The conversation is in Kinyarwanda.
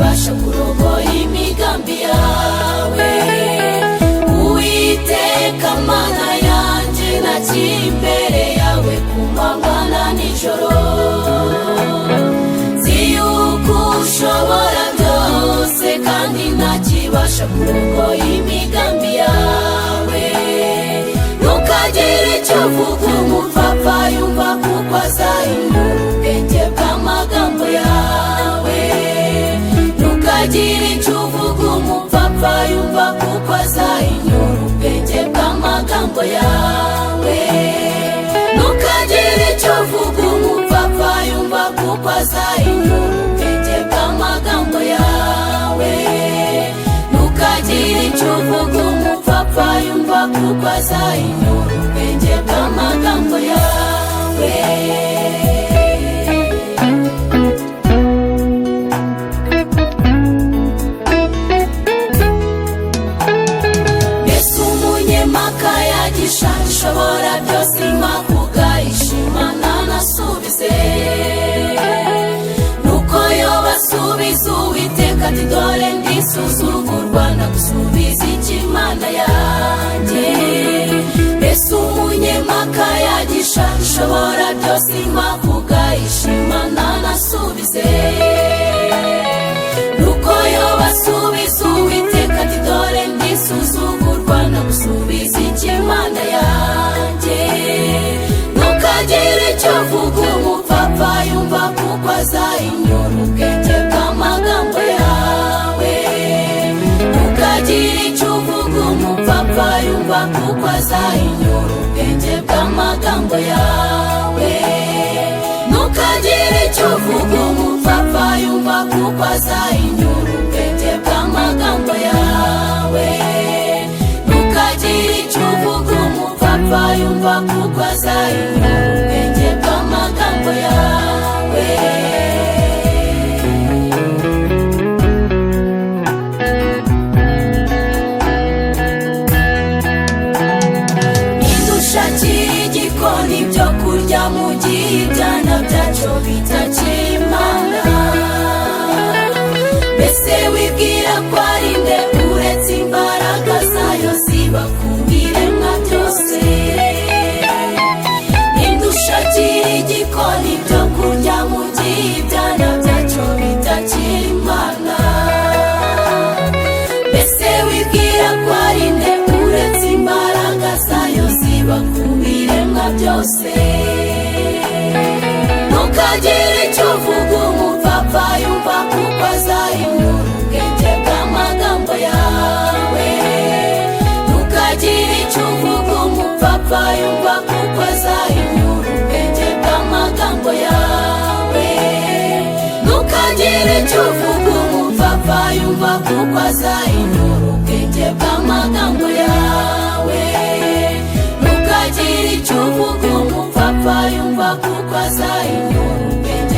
ntakibasha kurogoya imigambi yawe. Uwiteka Mana yanjye nakiri imbere yawe ku manywa na nijoro. Nzi yuko ushobora byose kandi ntakibasha kurogoya imigambi yawe. Ntukagire icyo uvuga umupfapfa yumva kuko azahinyura ubwenge bw'amagambo yawe. Ntukagire icyo uvuga umupfapfa yumva kuko azahinyura ubwenge bw'amagambo yawe. Ntukagire icyo uvuga umupfapfa yumva kuko azahinyura ubwenge bw'amagambo yawe. Ntukagire icyo uvuga umupfapfa yumva kuko azahinyura ubwenge bw'amagambo yawe. Mbese umunyempaka yagisha ishobora byose impavuga ishimana nasubize. Nuko Yobu asubiza Uwiteka ati dore ndisuzugurwa nagusubiza iki Mana yanjye. Mbese umunyempaka yagisha ishobora byose impavuga ishimana nasubize. Nuko Yobu asubiza Uwiteka ati dore ndisuzugurwa nagusubiza iki Mana yanjye. Ntukagire icyo uvuga umupfapfa yumva kuko azahinyura ubwenge bw'amagambo yawe. Ntukagire icyo uvuga umupfapfa yumva kuko azahinyura ubwenge bw'amagambo yawe. Ntukagire icyo uvuga umupfapfa yumva kuko azahinyura ubwenge bw'amagambo yawe. Ntukagire icyo uvuga umupfapfa yumva kuko azahinyura ubwenge bw'amagambo yawe. Nindushakira igikoni byo kurya mu gihe ibyana byacyo bitakiri Imana. Mbese wibwira ko ari nde uretse imbaraga zayo ziba ku biremwa byose. Nindushakira igikoni byo kurya mu gihe ibyana byacyo bitakiri Imana. Mbese wibwira ko ari nde uretse imbaraga zayo ziba ku biremwa byose. Ntukagire icyo uvuga umupfapfa yumva kuko azahinyura ubwenge bw'amagambo yawe. Ntukagire icyo uvuga umupfapfa yumva kuko azahinyura ubwenge bw'amagambo yawe. Ntukagire icyo uvuga umupfapfa yumva kuko azahinyura ubwenge bw'amagambo yawe. Ntukagire icyo uvuga umupfapfa yumva kuko azahinyura ubwenge